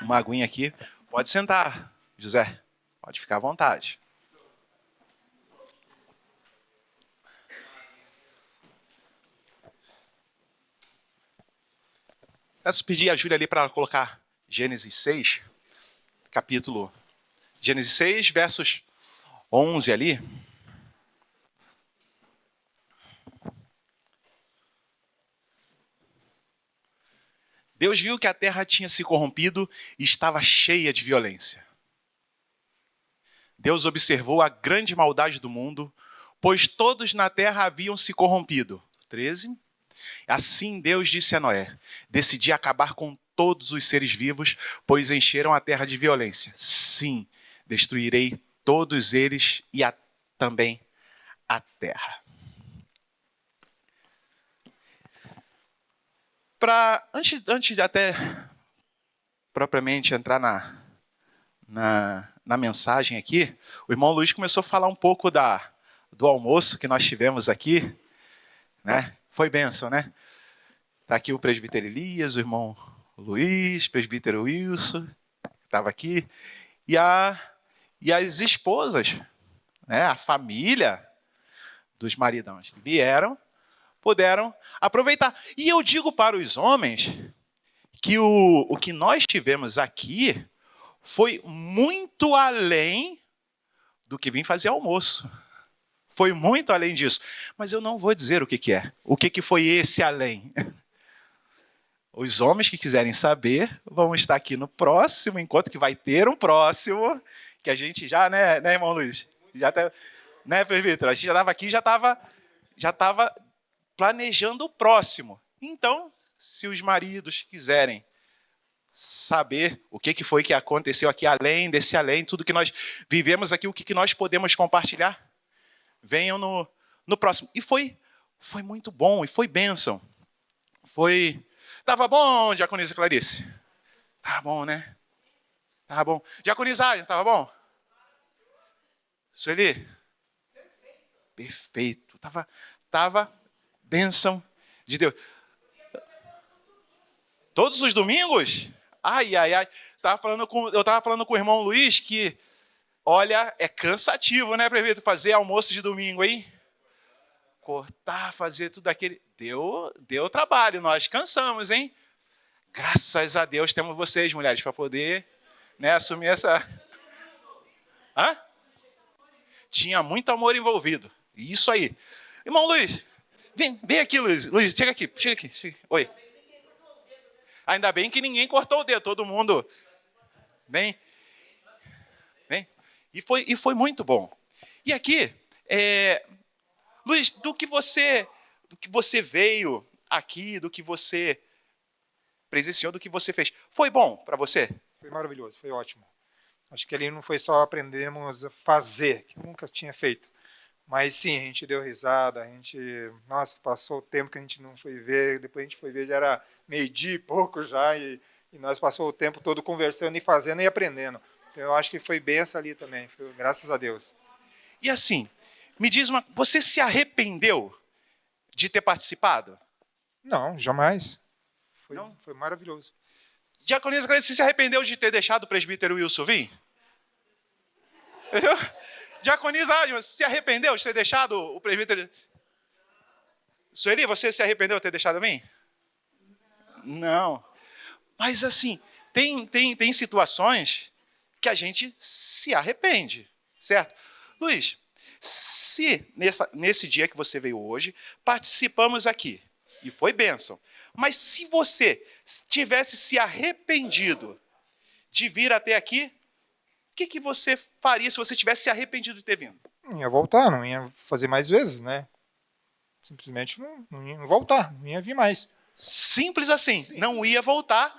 uma aguinha aqui. Pode sentar, José. Pode ficar à vontade. Peço pedir a Júlia ali para colocar Gênesis 6, capítulo Gênesis 6, versos 11 ali. Deus viu que a terra tinha se corrompido e estava cheia de violência. Deus observou a grande maldade do mundo, pois todos na terra haviam se corrompido. 13. Assim Deus disse a Noé: decidi acabar com todos os seres vivos, pois encheram a terra de violência. Sim, destruirei todos eles e também a terra. Antes de até propriamente entrar na mensagem aqui, o irmão Luiz começou a falar um pouco do almoço que nós tivemos aqui, né? Foi bênção, né? Está aqui o presbítero Elias, o irmão Luiz, o presbítero Wilson, que estava aqui, e as esposas, né? A família dos maridões que vieram, puderam aproveitar. E eu digo para os homens que o que nós tivemos aqui foi muito além do que vim fazer almoço. Foi muito além disso. Mas eu não vou dizer o que é. O que foi esse além? Os homens que quiserem saber vão estar aqui no próximo encontro, que vai ter um próximo, que a gente já, né irmão Luiz? Já tá, né, presbítero? A gente já estava aqui, já estava planejando o próximo. Então, se os maridos quiserem saber o que foi que aconteceu aqui, além desse além, tudo que nós vivemos aqui, o que nós podemos compartilhar, venham no próximo. E foi muito bom, e foi bênção. Estava bom, diaconisa Clarice? Estava bom, né? Estava bom. Diaconisa, estava bom? Sueli? Perfeito. Estava bênção de Deus. Todos os domingos? Ai. Eu estava falando com o irmão Luiz que, olha, é cansativo, né, prefeito, fazer almoço de domingo, hein? Cortar, fazer tudo aquele... Deu trabalho, nós cansamos, hein? Graças a Deus temos vocês, mulheres, para poder, né, assumir essa... Hã? Tinha muito amor envolvido. Isso aí. Irmão Luiz, vem aqui, Luiz. Luiz, chega aqui. Oi. Ainda bem que ninguém cortou o dedo, todo mundo... Vem. E foi muito bom. E aqui, Luiz, do que você veio aqui, do que você presenciou, do que você fez, foi bom para você? Foi maravilhoso, foi ótimo. Acho que ali não foi só aprendemos a fazer, que nunca tinha feito, mas sim, a gente deu risada, nossa, passou o tempo que a gente não foi ver, depois a gente foi ver, já era meio-dia e pouco já, e nós passou o tempo todo conversando e fazendo e aprendendo. Então eu acho que foi benção ali também, graças a Deus. E assim, me diz você se arrependeu de ter participado? Não, jamais. Foi maravilhoso. Diaconisa Clarice, você se arrependeu de ter deixado o presbítero Wilson vir? Diaconisa, você se arrependeu de ter deixado o presbítero... Sueli, você se arrependeu de ter deixado vir? Não. Mas assim, tem situações que a gente se arrepende, certo? Luiz, se nesse dia que você veio hoje, participamos aqui, e foi bênção, mas se você tivesse se arrependido de vir até aqui, o que você faria se você tivesse se arrependido de ter vindo? Não ia voltar, não ia fazer mais vezes, né? Simplesmente não ia voltar, não ia vir mais. Simples assim, sim. Não ia voltar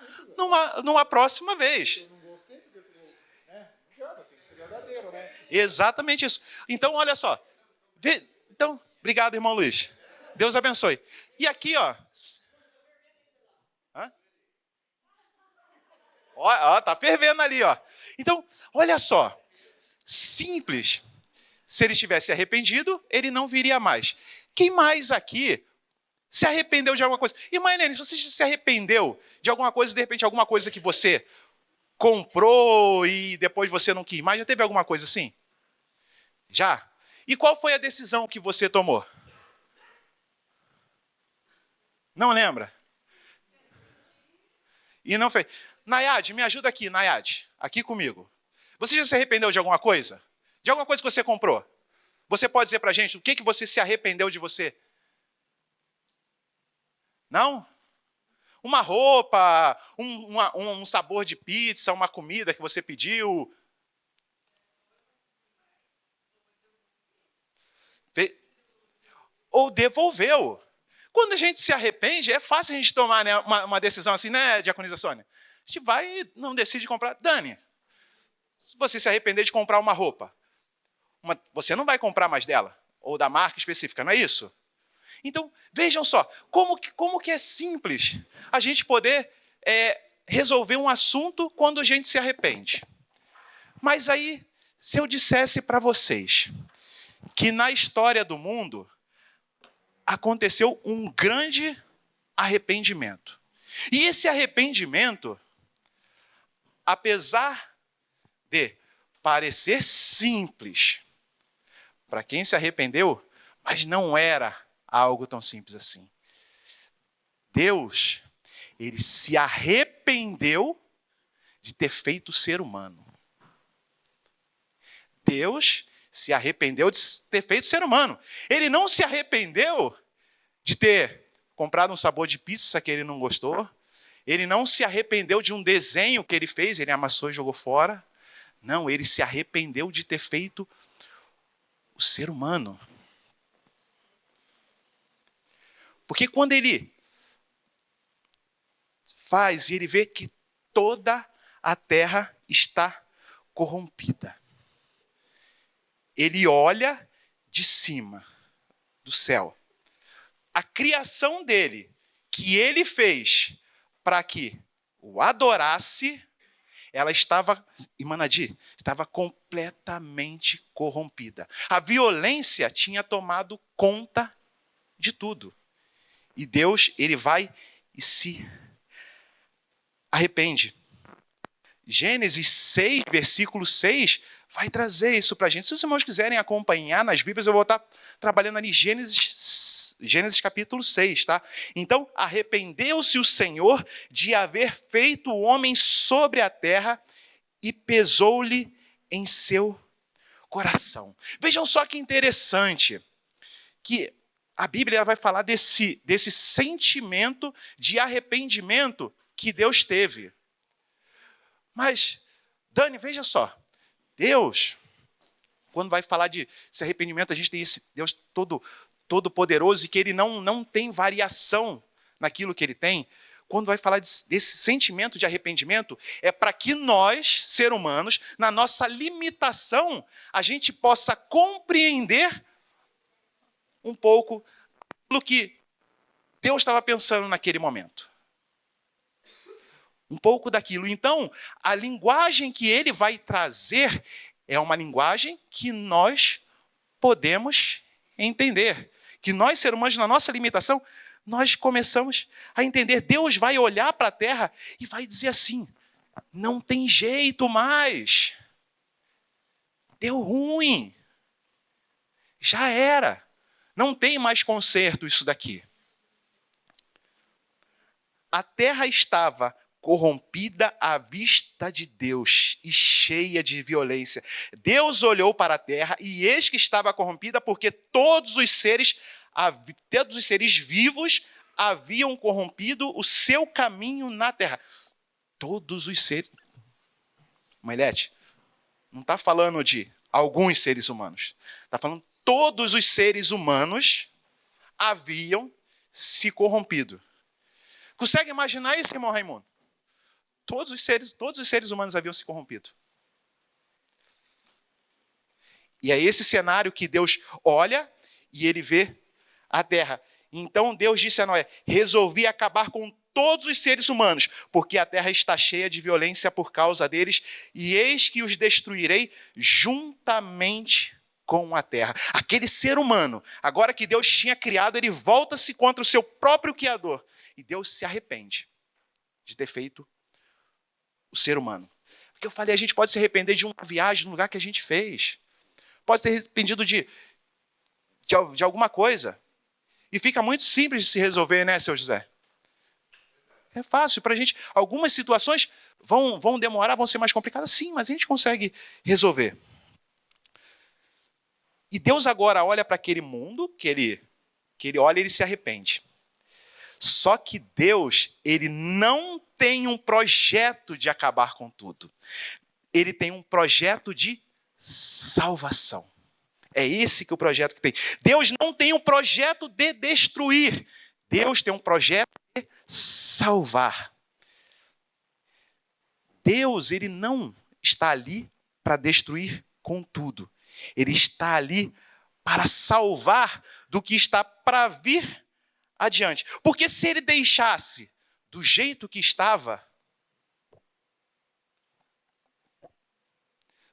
numa próxima vez. Eu não gostei, tem que ser verdadeiro, né? Exatamente isso. Então, olha só. Então, obrigado, irmão Luiz. Deus abençoe. E aqui, ó. Ó, tá fervendo ali, ó. Então, olha só. Simples. Se ele tivesse arrependido, ele não viria mais. Quem mais aqui se arrependeu de alguma coisa? Irmã Helene, se você se arrependeu de alguma coisa, de repente alguma coisa que você comprou e depois você não quis mais? Já teve alguma coisa assim? Já? E qual foi a decisão que você tomou? Não lembra? E não fez. Nayade, me ajuda aqui, Nayade. Aqui comigo. Você já se arrependeu de alguma coisa? De alguma coisa que você comprou? Você pode dizer pra gente o que você se arrependeu de você? Não? Uma roupa, um sabor de pizza, uma comida que você pediu. Ou devolveu. Quando a gente se arrepende, é fácil a gente tomar, né, uma decisão assim, né, Diaconisa Sônia? A gente vai e não decide comprar. Dani, se você se arrepender de comprar uma roupa, você não vai comprar mais dela, ou da marca específica, não é isso? Então, vejam só, como que é simples a gente poder resolver um assunto quando a gente se arrepende. Mas aí, se eu dissesse para vocês que na história do mundo aconteceu um grande arrependimento. E esse arrependimento, apesar de parecer simples para quem se arrependeu, mas não era algo tão simples assim. Deus, ele se arrependeu de ter feito o ser humano. Deus se arrependeu de ter feito o ser humano. Ele não se arrependeu de ter comprado um sabor de pizza que ele não gostou. Ele não se arrependeu de um desenho que ele fez, ele amassou e jogou fora. Não, ele se arrependeu de ter feito o ser humano. Porque quando ele faz e ele vê que toda a terra está corrompida, ele olha de cima do céu. A criação dele, que ele fez para que o adorasse, ela estava, Imanadi, estava completamente corrompida. A violência tinha tomado conta de tudo. E Deus, ele vai e se arrepende. Gênesis 6, versículo 6, vai trazer isso para a gente. Se os irmãos quiserem acompanhar nas Bíblias, eu vou estar trabalhando ali Gênesis capítulo 6, tá? Então, arrependeu-se o Senhor de haver feito o homem sobre a terra e pesou-lhe em seu coração. Vejam só que interessante, que a Bíblia vai falar desse sentimento de arrependimento que Deus teve. Mas, Dani, veja só, Deus, quando vai falar de esse arrependimento, a gente tem esse Deus todo poderoso e que ele não tem variação naquilo que ele tem. Quando vai falar desse sentimento de arrependimento, é para que nós, seres humanos, na nossa limitação, a gente possa compreender um pouco do que Deus estava pensando naquele momento. Um pouco daquilo. Então, a linguagem que ele vai trazer é uma linguagem que nós podemos entender. Que nós, seres humanos, na nossa limitação, nós começamos a entender. Deus vai olhar para a terra e vai dizer assim, não tem jeito mais. Deu ruim. Já era. Não tem mais conserto isso daqui. A terra estava corrompida à vista de Deus e cheia de violência. Deus olhou para a terra e eis que estava corrompida porque todos os seres vivos haviam corrompido o seu caminho na terra. Todos os seres. Mailete, não está falando de alguns seres humanos. Está falando todos os seres humanos haviam se corrompido. Consegue imaginar isso, irmão Raimundo? Todos os seres humanos haviam se corrompido. E é esse cenário que Deus olha e ele vê a terra. Então Deus disse a Noé, resolvi acabar com todos os seres humanos, porque a terra está cheia de violência por causa deles, e eis que os destruirei juntamente com a terra. Aquele ser humano, agora que Deus tinha criado, ele volta-se contra o seu próprio Criador. E Deus se arrepende de ter feito o ser humano. Porque eu falei, a gente pode se arrepender de uma viagem no lugar que a gente fez. Pode ser arrependido de alguma coisa. E fica muito simples de se resolver, né, seu José? É fácil para a gente. Algumas situações vão demorar, vão ser mais complicadas, sim, mas a gente consegue resolver. E Deus agora olha para aquele mundo que ele olha e ele se arrepende. Só que Deus, ele não tem um projeto de acabar com tudo. Ele tem um projeto de salvação. É esse que é o projeto que tem. Deus não tem um projeto de destruir. Deus tem um projeto de salvar. Deus, ele não está ali para destruir com tudo. Ele está ali para salvar do que está para vir adiante. Porque se ele deixasse do jeito que estava,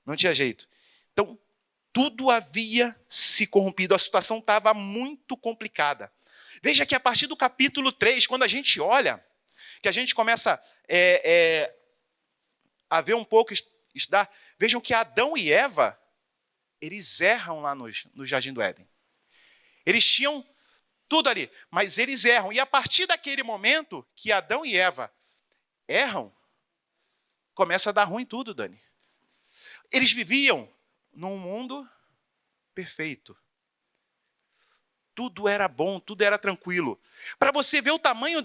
não tinha jeito. Então, tudo havia se corrompido, a situação estava muito complicada. Veja que a partir do capítulo 3, quando a gente olha, que a gente começa a ver um pouco, estudar, vejam que Adão e Eva, eles erram lá no Jardim do Éden. Eles tinham tudo ali, mas eles erram. E a partir daquele momento que Adão e Eva erram, começa a dar ruim tudo, Dani. Eles viviam num mundo perfeito. Tudo era bom, tudo era tranquilo. Para você ver o tamanho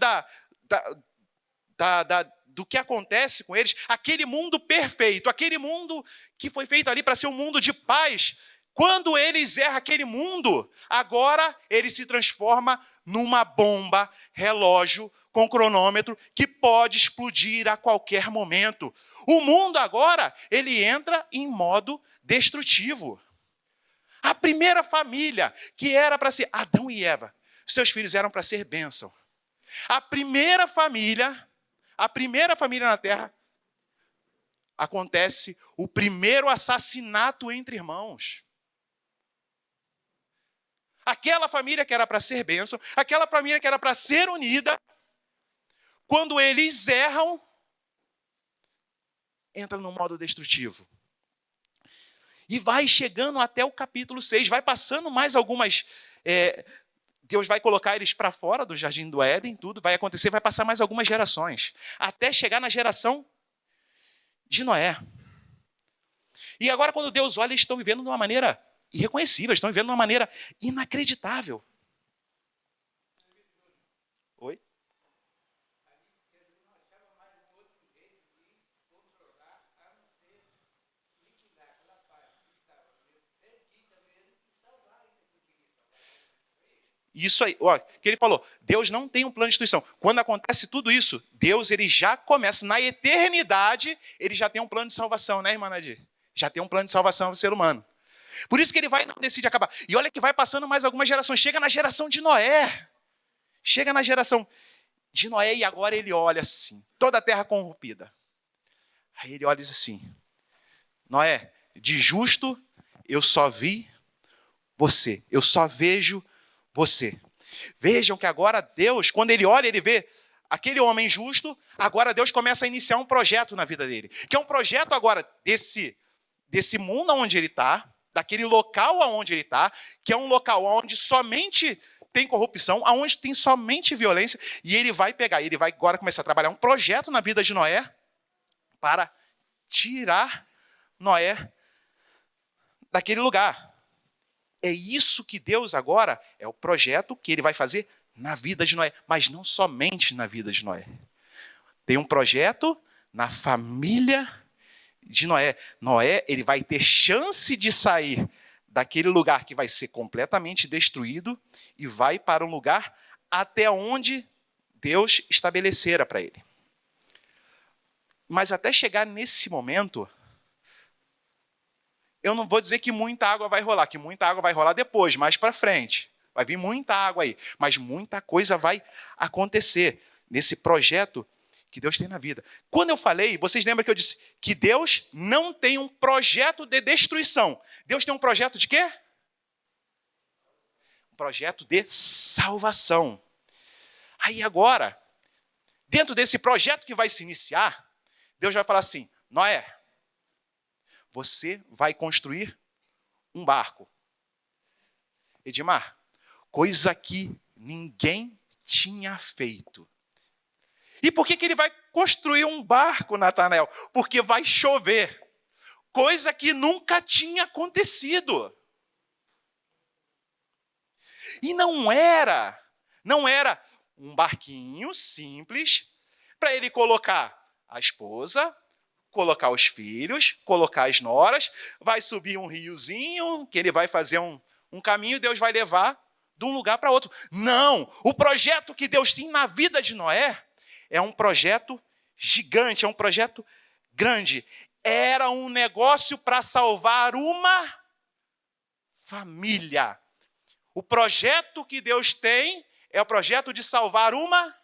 do que acontece com eles, aquele mundo perfeito, aquele mundo que foi feito ali para ser um mundo de paz, quando eles erram aquele mundo, agora ele se transforma numa bomba, relógio, com cronômetro, que pode explodir a qualquer momento. O mundo agora, ele entra em modo destrutivo. A primeira família, que era para ser Adão e Eva, seus filhos eram para ser bênção. A primeira família na Terra, acontece o primeiro assassinato entre irmãos. Aquela família que era para ser bênção, aquela família que era para ser unida, quando eles erram, entra no modo destrutivo. E vai chegando até o capítulo 6, vai passando mais algumas... Deus vai colocar eles para fora do Jardim do Éden, tudo vai acontecer, vai passar mais algumas gerações, até chegar na geração de Noé. E agora, quando Deus olha, eles estão vivendo de uma maneira irreconhecível, estão vivendo de uma maneira inacreditável. Oi? Isso aí, ó, que ele falou, Deus não tem um plano de destruição. Quando acontece tudo isso, Deus ele já começa, na eternidade, ele já tem um plano de salvação, né, irmã Nadir? Já tem um plano de salvação para o ser humano. Por isso que ele não decide acabar. E olha que vai passando mais algumas gerações. Chega na geração de Noé. Chega na geração de Noé e agora ele olha assim, toda a terra corrompida. Aí ele olha e diz assim, Noé, de justo eu só vi você, eu só vejo você. Vejam que agora Deus, quando ele olha, ele vê aquele homem justo, agora Deus começa a iniciar um projeto na vida dele. Que é um projeto agora desse mundo onde ele está, daquele local onde ele está, que é um local onde somente tem corrupção, onde tem somente violência, e ele vai pegar, ele vai agora começar a trabalhar um projeto na vida de Noé para tirar Noé daquele lugar. É isso que Deus agora, é o projeto que ele vai fazer na vida de Noé, mas não somente na vida de Noé. Tem um projeto na família de Noé. Noé, ele vai ter chance de sair daquele lugar que vai ser completamente destruído e vai para um lugar até onde Deus estabelecera para ele. Mas até chegar nesse momento, eu não vou dizer que muita água vai rolar, que muita água vai rolar depois, mais para frente. Vai vir muita água aí, mas muita coisa vai acontecer nesse projeto que Deus tem na vida. Quando eu falei, vocês lembram que eu disse que Deus não tem um projeto de destruição. Deus tem um projeto de quê? Um projeto de salvação. Aí agora, dentro desse projeto que vai se iniciar, Deus vai falar assim, Noé, você vai construir um barco. Edmar, coisa que ninguém tinha feito. E por que ele vai construir um barco, Natanael? Porque vai chover. Coisa que nunca tinha acontecido. E não era um barquinho simples para ele colocar a esposa, colocar os filhos, colocar as noras, vai subir um riozinho, que ele vai fazer um caminho e Deus vai levar de um lugar para outro. Não! O projeto que Deus tem na vida de Noé é um projeto gigante, é um projeto grande. Era um negócio para salvar uma família. O projeto que Deus tem é o projeto de salvar uma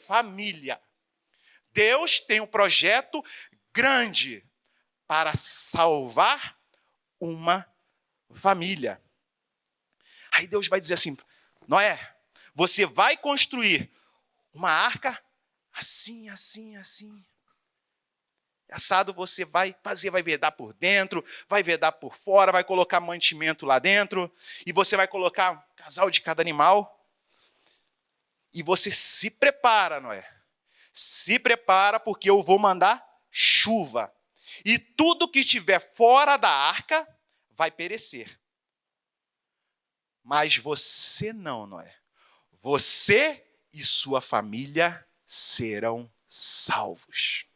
família. Deus tem um projeto grande para salvar uma família. Aí Deus vai dizer assim: Noé, você vai construir uma arca assim, assim, assim. Assado você vai fazer, vai vedar por dentro, vai vedar por fora, vai colocar mantimento lá dentro, e você vai colocar um casal de cada animal. E você se prepara, Noé. Se prepara porque eu vou mandar chuva. E tudo que estiver fora da arca vai perecer. Mas você não, Noé. Você e sua família serão salvos.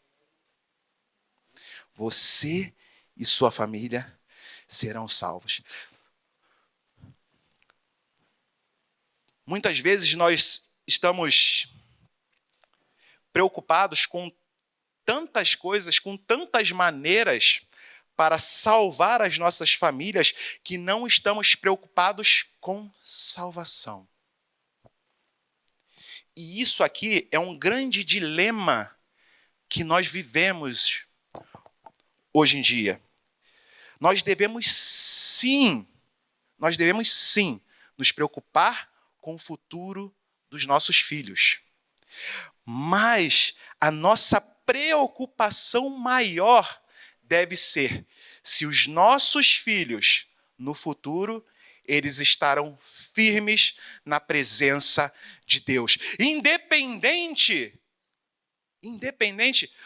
Você e sua família serão salvos. Muitas vezes nós estamos preocupados com tantas coisas, com tantas maneiras para salvar as nossas famílias, que não estamos preocupados com salvação. E isso aqui é um grande dilema que nós vivemos hoje em dia. Nós devemos sim nos preocupar com o futuro dos nossos filhos. Mas a nossa preocupação maior deve ser se os nossos filhos, no futuro, eles estarão firmes na presença de Deus. Independente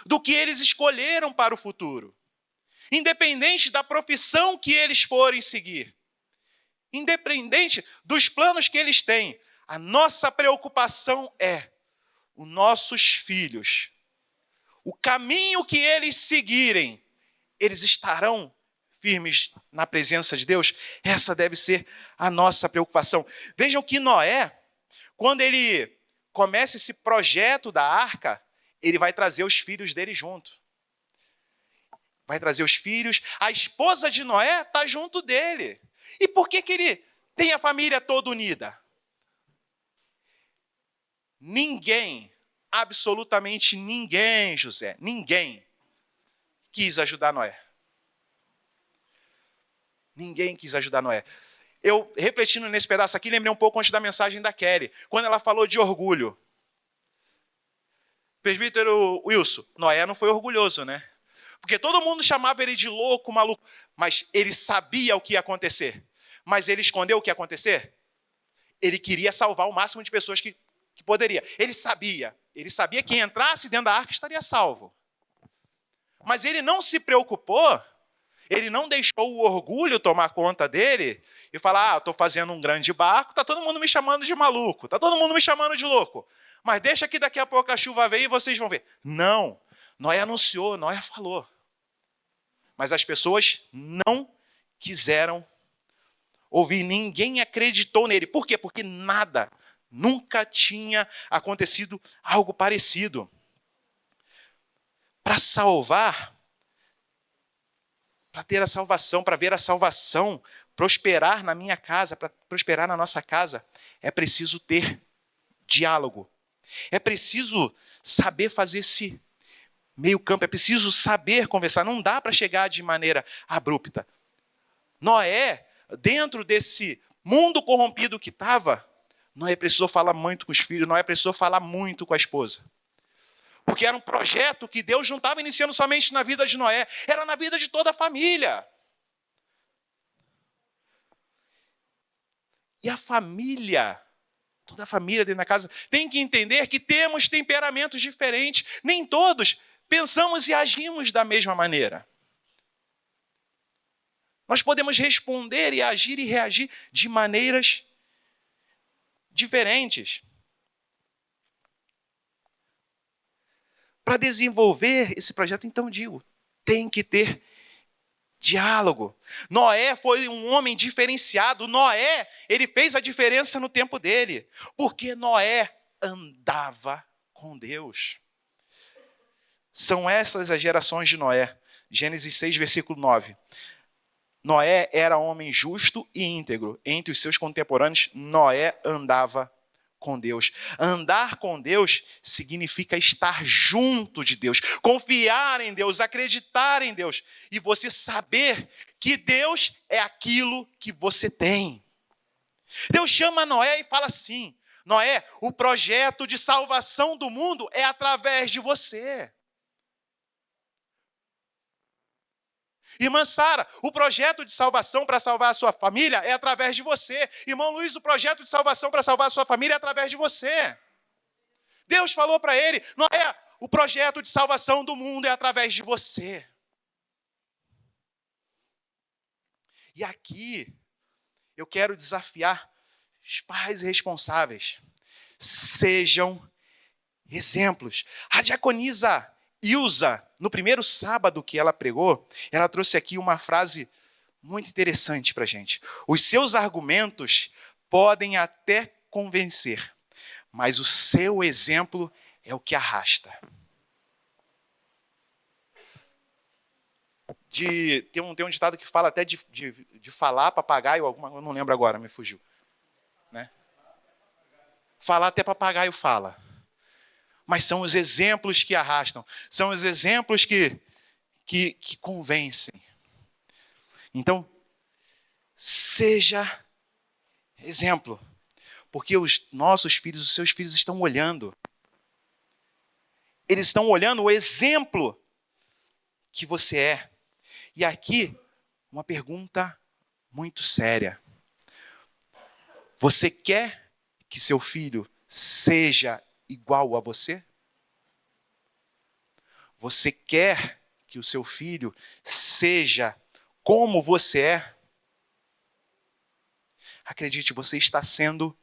do que eles escolheram para o futuro. Independente da profissão que eles forem seguir. Independente dos planos que eles têm. A nossa preocupação é os nossos filhos. O caminho que eles seguirem, eles estarão firmes na presença de Deus? Essa deve ser a nossa preocupação. Vejam que Noé, quando ele começa esse projeto da arca, ele vai trazer os filhos dele junto. Vai trazer os filhos. A esposa de Noé está junto dele. E por que ele tem a família toda unida? Ninguém, absolutamente ninguém, José, ninguém quis ajudar Noé. Ninguém quis ajudar Noé. Eu, refletindo nesse pedaço aqui, lembrei um pouco antes da mensagem da Kelly, quando ela falou de orgulho. Presbítero Wilson, Noé não foi orgulhoso, né? Porque todo mundo chamava ele de louco, maluco, mas ele sabia o que ia acontecer. Mas ele escondeu o que ia acontecer? Ele queria salvar o máximo de pessoas que poderia. Ele sabia que quem entrasse dentro da arca estaria salvo. Mas ele não se preocupou, ele não deixou o orgulho tomar conta dele e falar: estou fazendo um grande barco, está todo mundo me chamando de maluco, está todo mundo me chamando de louco. Mas deixa que daqui a pouco a chuva veio e vocês vão ver. Não, Noé anunciou, Noé falou. Mas as pessoas não quiseram ouvir, ninguém acreditou nele. Por quê? Porque nunca tinha acontecido algo parecido. Para salvar, para ter a salvação, para ver a salvação prosperar na minha casa, para prosperar na nossa casa, é preciso ter diálogo. É preciso saber fazer esse meio campo, é preciso saber conversar. Não dá para chegar de maneira abrupta. Noé, dentro desse mundo corrompido que estava, Noé precisou falar muito com os filhos, Noé precisou falar muito com a esposa. Porque era um projeto que Deus não estava iniciando somente na vida de Noé, era na vida de toda a família. E a família, toda a família dentro da casa, tem que entender que temos temperamentos diferentes. Nem todos pensamos e agimos da mesma maneira. Nós podemos responder e agir e reagir de maneiras diferentes. Para desenvolver esse projeto, então digo, tem que ter diálogo. Noé foi um homem diferenciado. Noé, ele fez a diferença no tempo dele, porque Noé andava com Deus. São essas as gerações de Noé. Gênesis 6, versículo 9. Noé era homem justo e íntegro. Entre os seus contemporâneos, Noé andava com Deus. Andar com Deus significa estar junto de Deus, confiar em Deus, acreditar em Deus e você saber que Deus é aquilo que você tem. Deus chama Noé e fala assim: Noé, o projeto de salvação do mundo é através de você. Irmã Sara, o projeto de salvação para salvar a sua família é através de você. Irmão Luiz, o projeto de salvação para salvar a sua família é através de você. Deus falou para ele: Noé, o projeto de salvação do mundo é através de você. E aqui, eu quero desafiar os pais responsáveis. Sejam exemplos. A diaconisa Ilza, no primeiro sábado que ela pregou, ela trouxe aqui uma frase muito interessante para a gente. Os seus argumentos podem até convencer, mas o seu exemplo é o que arrasta. Tem um ditado que fala até de falar papagaio, eu não lembro agora, me fugiu. Né? Falar até papagaio fala. Mas são os exemplos que arrastam, são os exemplos que convencem. Então, seja exemplo, porque os nossos filhos, os seus filhos estão olhando. Eles estão olhando o exemplo que você é. E aqui, uma pergunta muito séria. Você quer que seu filho seja igual a você? Você quer que o seu filho seja como você é? Acredite, você está sendo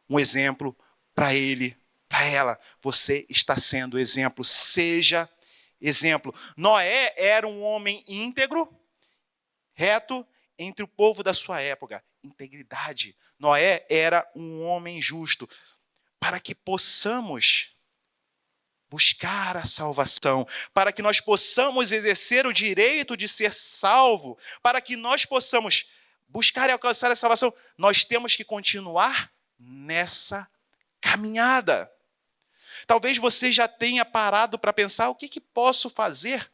um exemplo para ele, para ela. Você está sendo exemplo. Seja exemplo. Noé era um homem íntegro, reto entre o povo da sua época. Integridade. Noé era um homem justo. Para que possamos buscar a salvação, para que nós possamos exercer o direito de ser salvo, para que nós possamos buscar e alcançar a salvação, nós temos que continuar nessa caminhada. Talvez você já tenha parado para pensar: o que posso fazer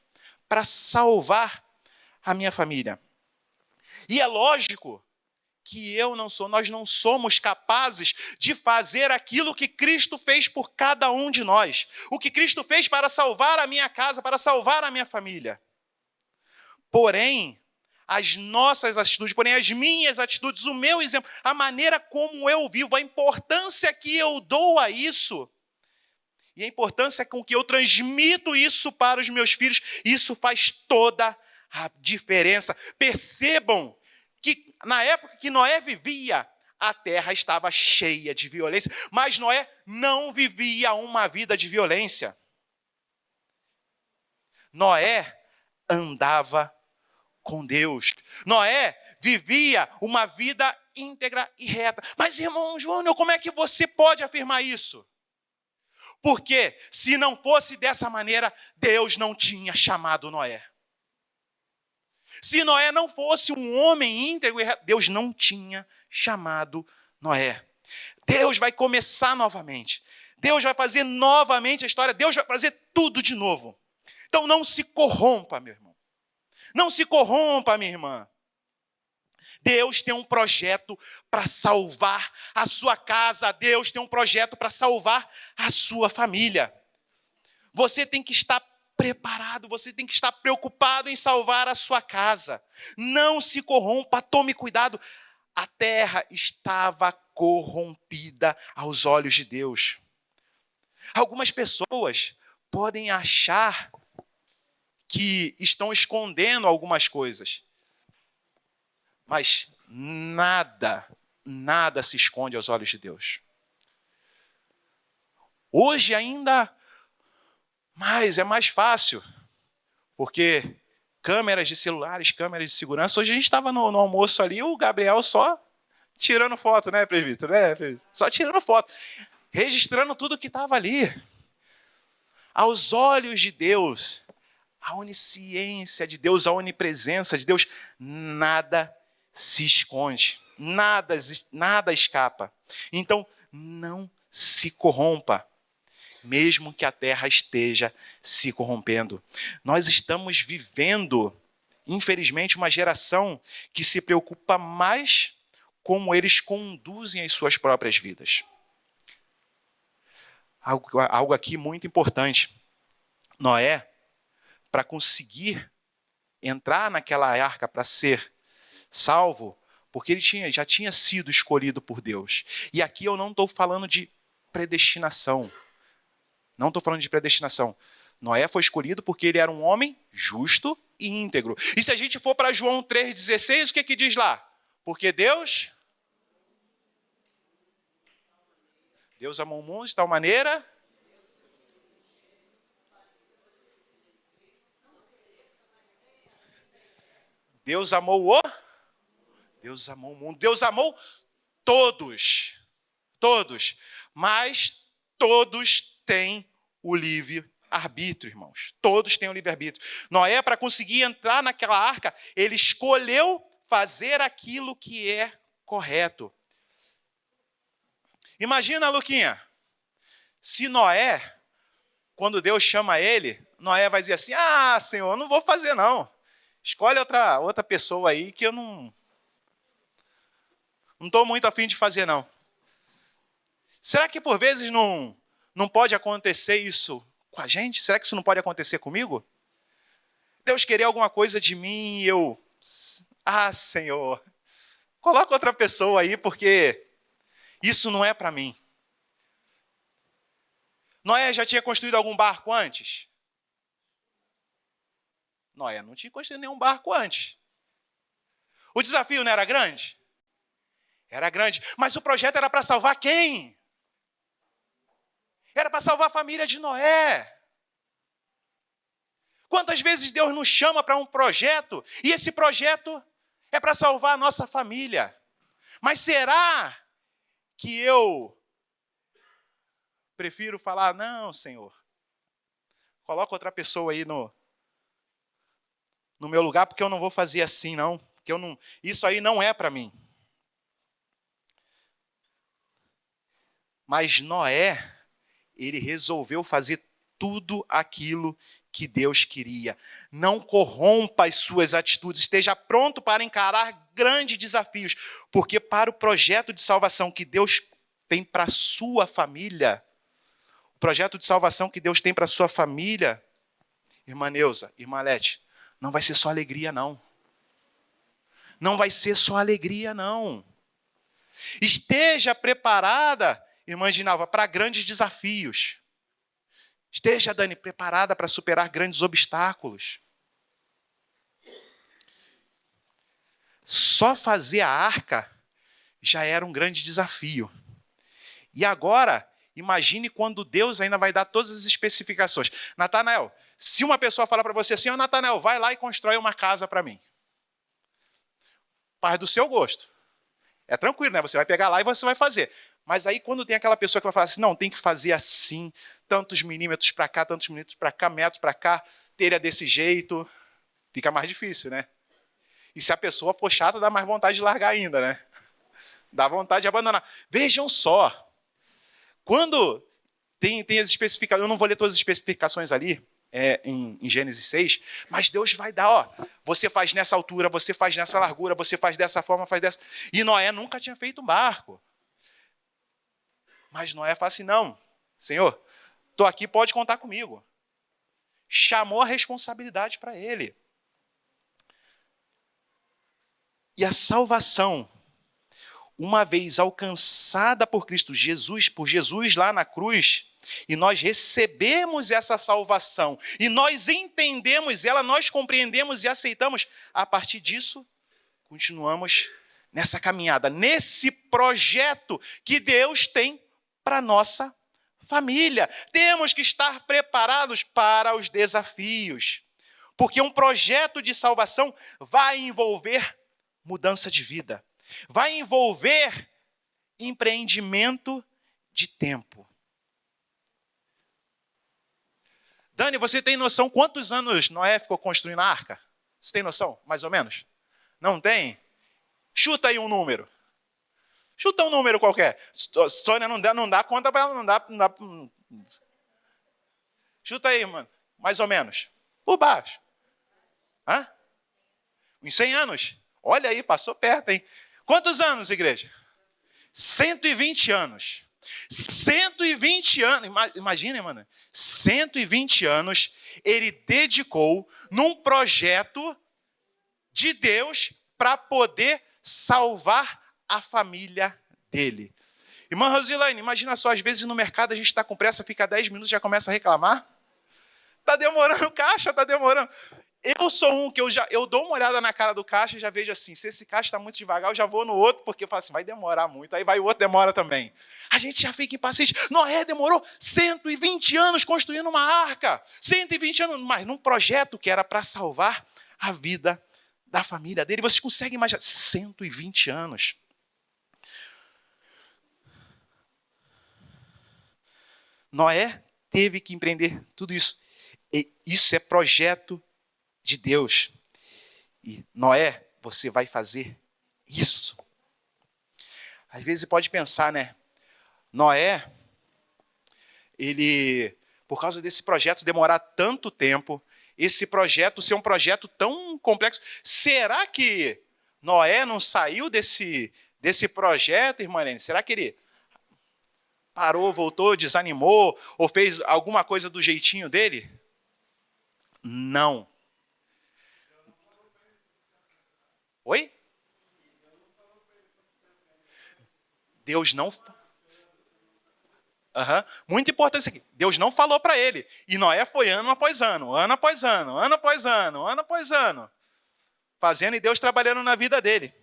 para salvar a minha família? E é lógico que nós não somos capazes de fazer aquilo que Cristo fez por cada um de nós. O que Cristo fez para salvar a minha casa, para salvar a minha família. Porém, as nossas atitudes, porém as minhas atitudes, o meu exemplo, a maneira como eu vivo, a importância que eu dou a isso, e a importância com que eu transmito isso para os meus filhos, isso faz toda a diferença. Percebam que na época que Noé vivia, a terra estava cheia de violência, mas Noé não vivia uma vida de violência. Noé andava com Deus. Noé vivia uma vida íntegra e reta. Mas, irmão Júnior, como é que você pode afirmar isso? Porque se não fosse dessa maneira, Deus não tinha chamado Noé. Se Noé não fosse um homem íntegro, Deus não tinha chamado Noé. Deus vai começar novamente. Deus vai fazer novamente a história. Deus vai fazer tudo de novo. Então não se corrompa, meu irmão. Não se corrompa, minha irmã. Deus tem um projeto para salvar a sua casa. Deus tem um projeto para salvar a sua família. Você tem que estar preparado, você tem que estar preocupado em salvar a sua casa. Não se corrompa, tome cuidado. A terra estava corrompida aos olhos de Deus. Algumas pessoas podem achar que estão escondendo algumas coisas, mas nada se esconde aos olhos de Deus. Hoje ainda é mais fácil, porque câmeras de celulares, câmeras de segurança. Hoje a gente estava no almoço ali, o Gabriel só tirando foto, né, presbítero? Só tirando foto, registrando tudo que estava ali. Aos olhos de Deus, a onisciência de Deus, a onipresença de Deus, nada se esconde, nada escapa. Então, não se corrompa, mesmo que a terra esteja se corrompendo. Nós estamos vivendo, infelizmente, uma geração que se preocupa mais como eles conduzem as suas próprias vidas. Algo aqui muito importante. Noé, para conseguir entrar naquela arca para ser salvo, porque ele já tinha sido escolhido por Deus. E aqui eu não estou falando de predestinação. Não estou falando de predestinação. Noé foi escolhido porque ele era um homem justo e íntegro. E se a gente for para João 3,16, o que diz lá? Porque Deus amou o mundo de tal maneira... Deus amou o mundo. Deus amou todos. Mas todos têm o livre-arbítrio, irmãos. Todos têm o livre-arbítrio. Noé, para conseguir entrar naquela arca, ele escolheu fazer aquilo que é correto. Imagina, Luquinha, se Noé, quando Deus chama ele, Noé vai dizer assim: Senhor, eu não vou fazer não. Escolhe outra pessoa aí que eu não estou muito afim de fazer, não. Será que por vezes não pode acontecer isso com a gente? Será que isso não pode acontecer comigo? Deus querer alguma coisa de mim e eu... Senhor, coloca outra pessoa aí, porque isso não é para mim. Noé já tinha construído algum barco antes? Noé não tinha construído nenhum barco antes. O desafio não era grande? Era grande. Mas o projeto era para salvar quem? Era para salvar a família de Noé. Quantas vezes Deus nos chama para um projeto e esse projeto é para salvar a nossa família? Mas será que eu prefiro falar: não, Senhor, coloca outra pessoa aí no meu lugar, porque eu não vou fazer assim, não. Porque isso aí não é para mim. Mas Noé, ele resolveu fazer tudo aquilo que Deus queria. Não corrompa as suas atitudes, esteja pronto para encarar grandes desafios, porque para o projeto de salvação que Deus tem para a sua família, o projeto de salvação que Deus tem para a sua família, irmã Neuza, irmã Lete, não vai ser só alegria, não. Não vai ser só alegria, não. Esteja preparada, irmã Ginalva, para grandes desafios. Esteja, Dani, preparada para superar grandes obstáculos. Só fazer a arca já era um grande desafio. E agora, imagine quando Deus ainda vai dar todas as especificações. Natanael, se uma pessoa falar para você assim: Natanael, vai lá e constrói uma casa para mim. Faz do seu gosto. É tranquilo, né? Você vai pegar lá e você vai fazer. Mas aí quando tem aquela pessoa que vai falar assim: não, tem que fazer assim, tantos milímetros para cá, tantos milímetros para cá, metros para cá, telha desse jeito, fica mais difícil, né? E se a pessoa for chata, dá mais vontade de largar ainda, né? Dá vontade de abandonar. Vejam só, quando tem as especificações, eu não vou ler todas as especificações ali, em Gênesis 6, mas Deus vai dar, você faz nessa altura, você faz nessa largura, você faz dessa forma, faz dessa. E Noé nunca tinha feito um barco. Mas Noé fala assim: não, Senhor, estou aqui, pode contar comigo. chamou a responsabilidade para ele. E a salvação, uma vez alcançada por Cristo Jesus, por Jesus lá na cruz, e nós recebemos essa salvação, e nós entendemos ela, nós compreendemos e aceitamos, a partir disso, continuamos nessa caminhada, nesse projeto que Deus tem para a nossa família. Temos que estar preparados para os desafios, porque um projeto de salvação vai envolver mudança de vida, vai envolver empreendimento de tempo. Dani, você tem noção quantos anos Noé ficou construindo a arca? Você tem noção, mais ou menos? Não tem? Chuta aí um número. Chuta um número qualquer. Sônia não dá conta para ela, não dá. Chuta aí, mano. Mais ou menos. Por baixo. Hã? Em 100 anos. Olha aí, passou perto, hein? Quantos anos, igreja? 120 anos. 120 anos. Imagina, mano. 120 anos ele dedicou num projeto de Deus para poder salvar a família dele. Irmã Rosilane, imagina só, às vezes no mercado a gente está com pressa, fica 10 minutos e já começa a reclamar. Está demorando o caixa, está demorando. Eu sou um que eu dou uma olhada na cara do caixa e já vejo assim, se esse caixa está muito devagar, eu já vou no outro, porque eu falo assim, vai demorar muito, aí vai o outro, demora também. A gente já fica impaciente. Noé demorou 120 anos construindo uma arca, 120 anos, mas num projeto que era para salvar a vida da família dele. Vocês conseguem imaginar? 120 anos. Noé teve que empreender tudo isso. E isso é projeto de Deus. E Noé, você vai fazer isso. Às vezes você pode pensar, né? Noé, ele, por causa desse projeto demorar tanto tempo, esse projeto ser um projeto tão complexo, será que Noé não saiu desse projeto, irmã Helene? Será que ele parou, voltou, desanimou, ou fez alguma coisa do jeitinho dele? Não. Oi? Deus não... Muito importante isso aqui. Deus não falou para ele. E Noé foi ano após ano, ano após ano, ano após ano, ano após ano, fazendo e Deus trabalhando na vida dele.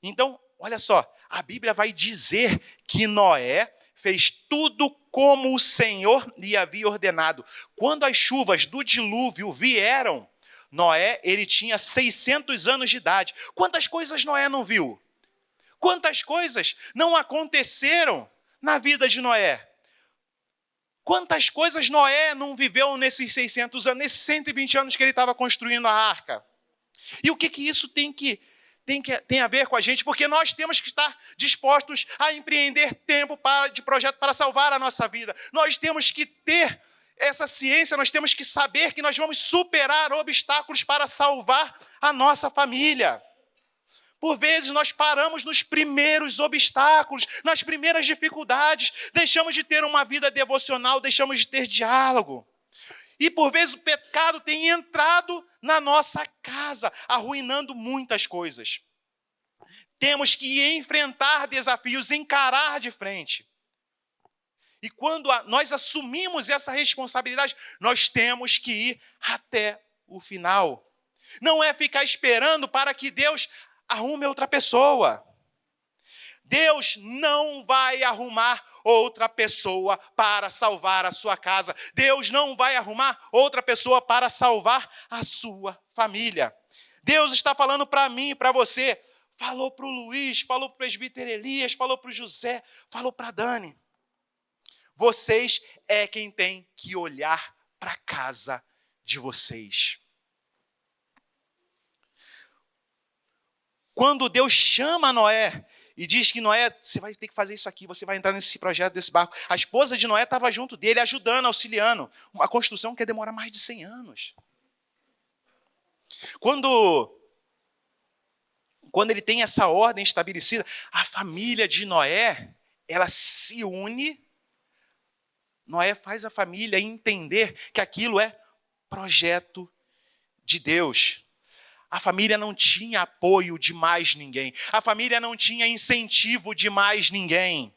Então, olha só, a Bíblia vai dizer que Noé fez tudo como o Senhor lhe havia ordenado. Quando as chuvas do dilúvio vieram, Noé, ele tinha 600 anos de idade. Quantas coisas Noé não viu? Quantas coisas não aconteceram na vida de Noé? Quantas coisas Noé não viveu nesses 600 anos, nesses 120 anos que ele estava construindo a arca? E o que isso tem a ver com a gente? Porque nós temos que estar dispostos a empreender tempo de projeto para salvar a nossa vida. Nós temos que ter essa ciência, nós temos que saber que nós vamos superar obstáculos para salvar a nossa família. Por vezes nós paramos nos primeiros obstáculos, nas primeiras dificuldades, deixamos de ter uma vida devocional, deixamos de ter diálogo. E por vezes o pecado tem entrado na nossa casa, arruinando muitas coisas. Temos que enfrentar desafios, encarar de frente. E quando nós assumimos essa responsabilidade, nós temos que ir até o final. Não é ficar esperando para que Deus arrume outra pessoa. Deus não vai arrumar outra pessoa para salvar a sua casa. Deus não vai arrumar outra pessoa para salvar a sua família. Deus está falando para mim e para você. Falou para o Luiz, falou para o presbítero Elias, falou para o José, falou para a Dani. Vocês é quem tem que olhar para a casa de vocês. Quando Deus chama Noé e diz que Noé, você vai ter que fazer isso aqui, você vai entrar nesse projeto desse barco. A esposa de Noé estava junto dele, ajudando, auxiliando. Uma construção que ia demorar mais de 100 anos. Quando ele tem essa ordem estabelecida, a família de Noé, ela se une Noé faz a família entender que aquilo é projeto de Deus. A família não tinha apoio de mais ninguém. A família não tinha incentivo de mais ninguém.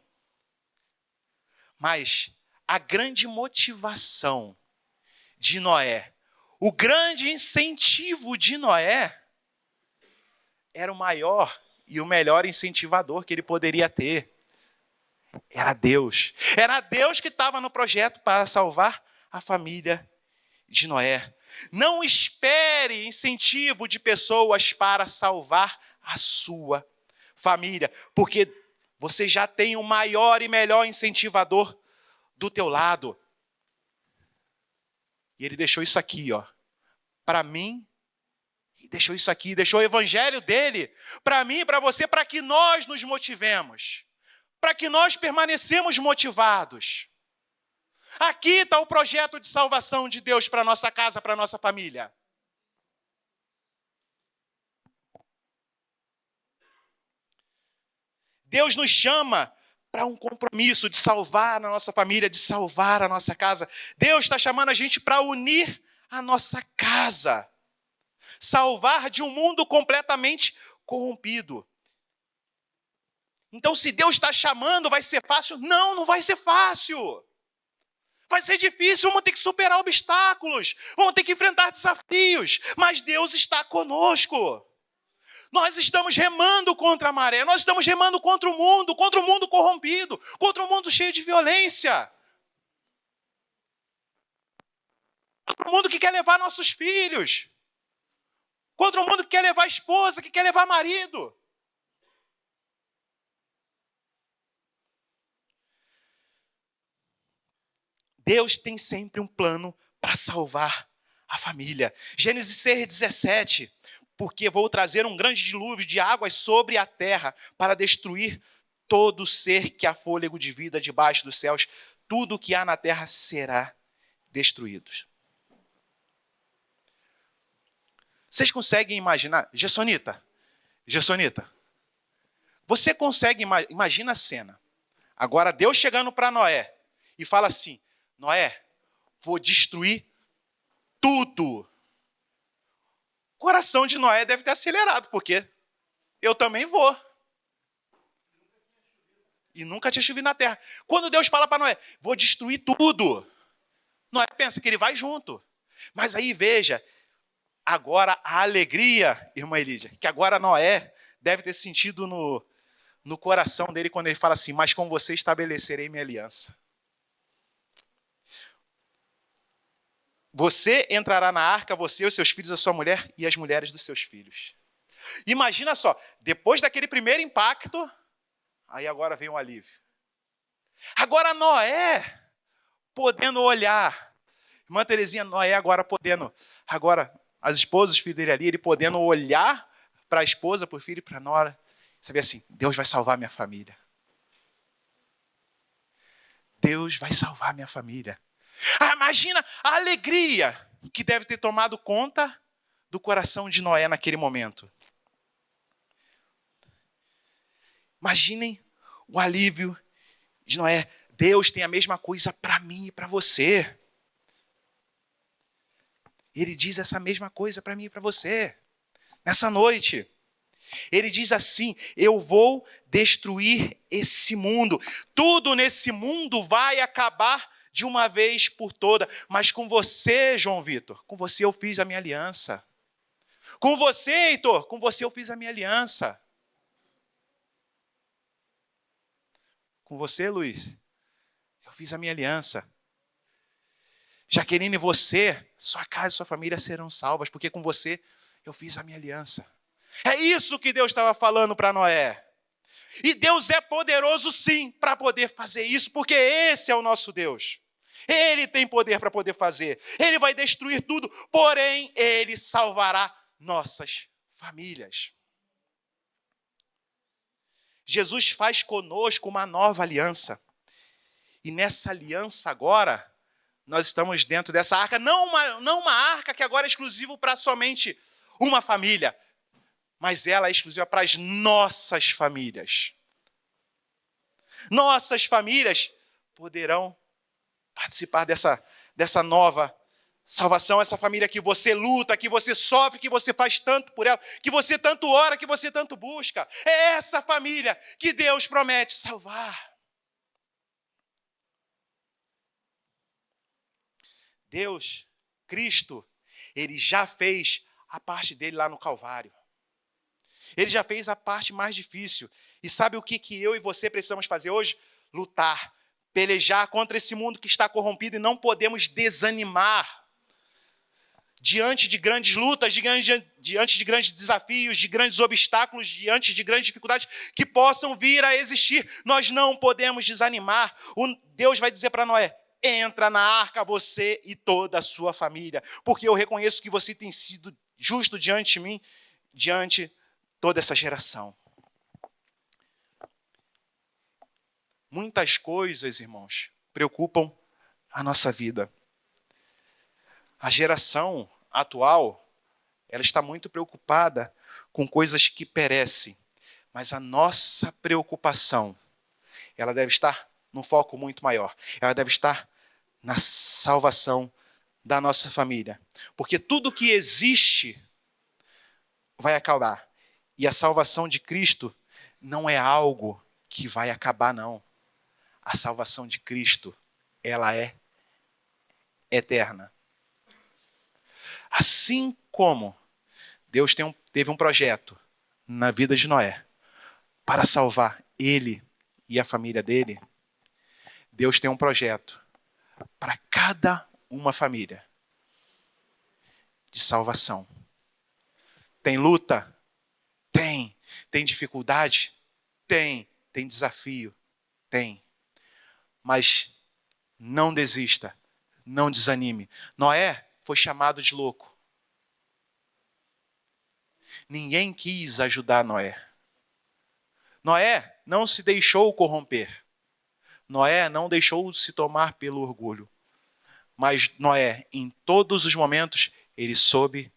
Mas a grande motivação de Noé, o grande incentivo de Noé, era o maior e o melhor incentivador que ele poderia ter. Era Deus. Era Deus que estava no projeto para salvar a família de Noé. Não espere incentivo de pessoas para salvar a sua família, porque você já tem o maior e melhor incentivador do teu lado. E ele deixou isso aqui, ó, para mim, e deixou isso aqui, deixou o evangelho dele para mim, para você, para que nós nos motivemos, para que nós permanecemos motivados. Aqui está o projeto de salvação de Deus para a nossa casa, para a nossa família. Deus nos chama para um compromisso de salvar a nossa família, de salvar a nossa casa. Deus está chamando a gente para unir a nossa casa. Salvar de um mundo completamente corrompido. Então, se Deus está chamando, vai ser fácil? Não, não vai ser fácil. Vai ser difícil, vamos ter que superar obstáculos, vamos ter que enfrentar desafios, mas Deus está conosco. Nós estamos remando contra a maré, nós estamos remando contra o mundo corrompido, contra o mundo cheio de violência. Contra o mundo que quer levar nossos filhos, contra o mundo que quer levar a esposa, que quer levar marido. Deus tem sempre um plano para salvar a família. Gênesis 6:17, porque vou trazer um grande dilúvio de águas sobre a terra para destruir todo ser que há fôlego de vida debaixo dos céus. Tudo que há na terra será destruído. Vocês conseguem imaginar? Gessonita, você consegue imagina a cena. Agora Deus chegando para Noé e fala assim: Noé, vou destruir tudo. O coração de Noé deve ter acelerado, porque eu também vou. E nunca tinha chovido na terra. Quando Deus fala para Noé, vou destruir tudo, Noé pensa que ele vai junto. Mas aí veja, agora a alegria, irmã Elídia, que agora Noé deve ter sentido no coração dele quando ele fala assim: mas com você estabelecerei minha aliança. Você entrará na arca, você, os seus filhos, a sua mulher e as mulheres dos seus filhos. Imagina só, depois daquele primeiro impacto, aí agora vem um alívio. Agora Noé, podendo olhar, irmã Terezinha, Noé agora podendo, agora as esposas, os filhos dele ali, ele podendo olhar para a esposa, para o filho e para a nora, saber assim: Deus vai salvar minha família. Deus vai salvar minha família. Imagina a alegria que deve ter tomado conta do coração de Noé naquele momento. Imaginem o alívio de Noé. Deus tem a mesma coisa para mim e para você. Ele diz essa mesma coisa para mim e para você. Nessa noite. Ele diz assim: eu vou destruir esse mundo. Tudo nesse mundo vai acabar de uma vez por toda. Mas com você, João Vitor, com você eu fiz a minha aliança. Com você, Heitor, com você eu fiz a minha aliança. Com você, Luiz, eu fiz a minha aliança. Jaqueline, você, sua casa e sua família serão salvas, porque com você eu fiz a minha aliança. É isso que Deus estava falando para Noé. E Deus é poderoso sim para poder fazer isso, porque esse é o nosso Deus. Ele tem poder para poder fazer. Ele vai destruir tudo, porém Ele salvará nossas famílias. Jesus faz conosco uma nova aliança. E nessa aliança agora, nós estamos dentro dessa arca, não uma arca que agora é exclusiva para somente uma família, mas ela é exclusiva para as nossas famílias. Nossas famílias poderão participar dessa nova salvação, essa família que você luta, que você sofre, que você faz tanto por ela, que você tanto ora, que você tanto busca. É essa família que Deus promete salvar. Deus, Cristo, Ele já fez a parte dele lá no Calvário. Ele já fez a parte mais difícil. E sabe o que eu e você precisamos fazer hoje? Lutar, pelejar contra esse mundo que está corrompido e não podemos desanimar diante de grandes lutas, diante de grandes desafios, de grandes obstáculos, diante de grandes dificuldades que possam vir a existir. Nós não podemos desanimar. Deus vai dizer para Noé: entra na arca você e toda a sua família, porque eu reconheço que você tem sido justo diante de mim, diante de toda essa geração. Muitas coisas, irmãos, preocupam a nossa vida. A geração atual, ela está muito preocupada com coisas que perecem, mas a nossa preocupação, ela deve estar num foco muito maior. Ela deve estar na salvação da nossa família, porque tudo que existe vai acabar, e a salvação de Cristo não é algo que vai acabar, não. A salvação de Cristo, ela é eterna. Assim como Deus teve um projeto na vida de Noé para salvar ele e a família dele, Deus tem um projeto para cada uma família de salvação. Tem luta? Tem. Tem dificuldade? Tem. Tem desafio? Tem. Mas não desista, não desanime. Noé foi chamado de louco. Ninguém quis ajudar Noé. Noé não se deixou corromper. Noé não deixou se tomar pelo orgulho. Mas Noé, em todos os momentos, ele soube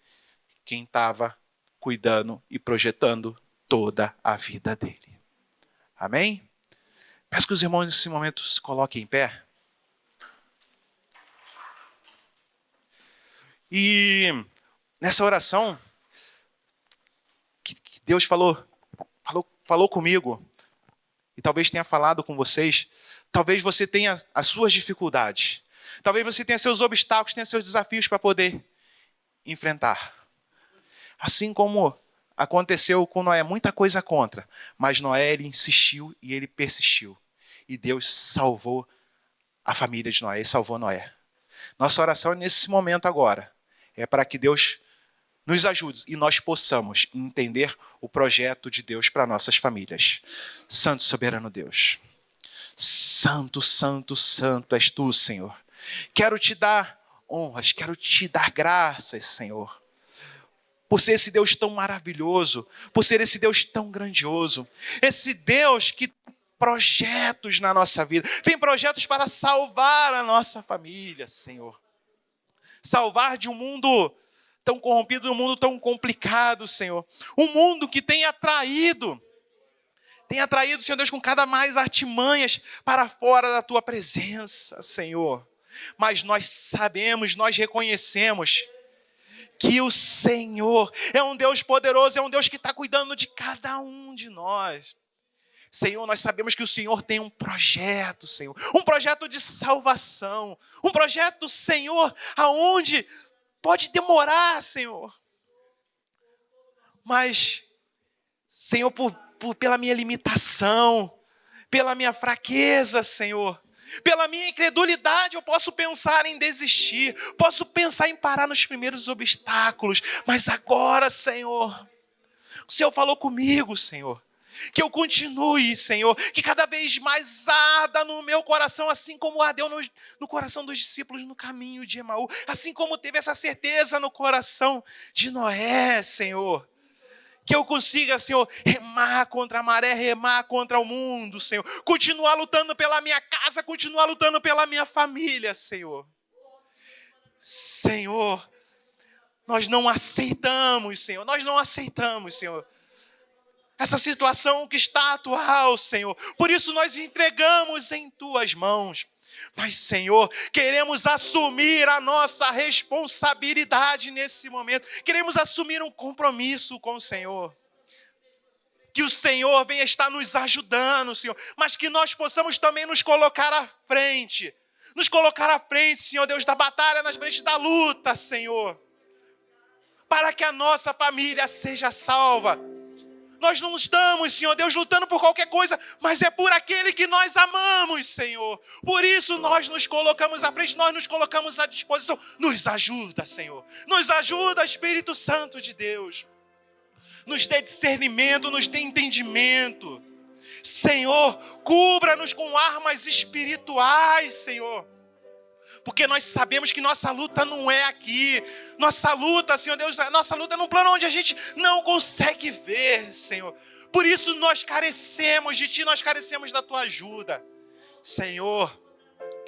quem estava cuidando e projetando toda a vida dele. Amém? Peço que os irmãos nesse momento se coloquem em pé. E nessa oração que Deus falou comigo, e talvez tenha falado com vocês, talvez você tenha as suas dificuldades, talvez você tenha seus obstáculos, tenha seus desafios para poder enfrentar. Assim como aconteceu com Noé, muita coisa contra, mas Noé, ele insistiu e ele persistiu. E Deus salvou a família de Noé, e salvou Noé. Nossa oração é nesse momento agora, é para que Deus nos ajude e nós possamos entender o projeto de Deus para nossas famílias. Santo soberano Deus, santo, santo, santo és tu, Senhor. Quero te dar honras, quero te dar graças, Senhor, por ser esse Deus tão maravilhoso, por ser esse Deus tão grandioso, esse Deus que tem projetos na nossa vida, tem projetos para salvar a nossa família, Senhor. Salvar de um mundo tão corrompido, um mundo tão complicado, Senhor. Um mundo que tem atraído, Senhor Deus, com cada mais artimanhas para fora da tua presença, Senhor. Mas nós sabemos, nós reconhecemos que o Senhor é um Deus poderoso, é um Deus que está cuidando de cada um de nós. Senhor, nós sabemos que o Senhor tem um projeto, Senhor, um projeto de salvação, um projeto, Senhor, aonde pode demorar, Senhor. Mas, Senhor, pela minha limitação, pela minha fraqueza, Senhor, pela minha incredulidade, eu posso pensar em desistir, posso pensar em parar nos primeiros obstáculos, mas agora, Senhor, o Senhor falou comigo, Senhor, que eu continue, Senhor, que cada vez mais arda no meu coração, assim como ardeu no coração dos discípulos no caminho de Emaú, assim como teve essa certeza no coração de Noé, Senhor. Que eu consiga, Senhor, remar contra a maré, remar contra o mundo, Senhor. Continuar lutando pela minha casa, continuar lutando pela minha família, Senhor. Senhor, nós não aceitamos, Senhor, essa situação que está atual, Senhor. Por isso nós entregamos em tuas mãos. Mas, Senhor, queremos assumir a nossa responsabilidade nesse momento. Queremos assumir um compromisso com o Senhor. Que o Senhor venha estar nos ajudando, Senhor. Mas que nós possamos também nos colocar à frente. Nos colocar à frente, Senhor Deus, da batalha, nas frentes da luta, Senhor. Para que a nossa família seja salva. Nós não estamos, Senhor Deus, lutando por qualquer coisa, mas é por aquele que nós amamos, Senhor. Por isso nós nos colocamos à frente, nós nos colocamos à disposição. Nos ajuda, Senhor. Nos ajuda, Espírito Santo de Deus. Nos dê discernimento, nos dê entendimento. Senhor, cubra-nos com armas espirituais, Senhor. Porque nós sabemos que nossa luta não é aqui. Nossa luta, Senhor Deus, nossa luta é num plano onde a gente não consegue ver, Senhor. Por isso nós carecemos de Ti, nós carecemos da Tua ajuda. Senhor,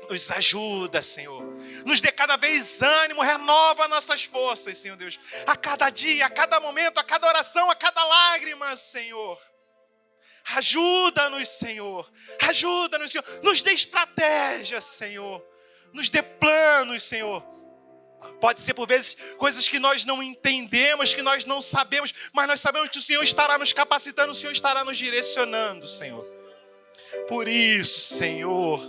nos ajuda, Senhor. Nos dê cada vez ânimo, renova nossas forças, Senhor Deus. A cada dia, a cada momento, a cada oração, a cada lágrima, Senhor. Ajuda-nos, Senhor. Ajuda-nos, Senhor. Nos dê estratégia, Senhor. Nos dê planos, Senhor. Pode ser por vezes coisas que nós não entendemos, que nós não sabemos, mas nós sabemos que o Senhor estará nos capacitando, o Senhor estará nos direcionando, Senhor. Por isso, Senhor,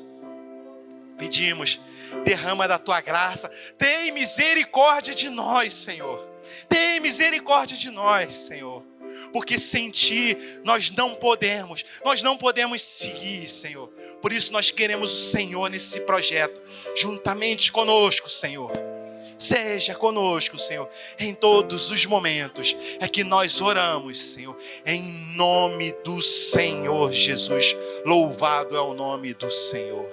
pedimos, derrama da Tua graça, tem misericórdia de nós, Senhor. Tem misericórdia de nós, Senhor. Porque sem Ti nós não podemos seguir, Senhor. Por isso nós queremos o Senhor nesse projeto, juntamente conosco, Senhor. Seja conosco, Senhor, em todos os momentos. É que nós oramos, Senhor, em nome do Senhor Jesus. Louvado é o nome do Senhor.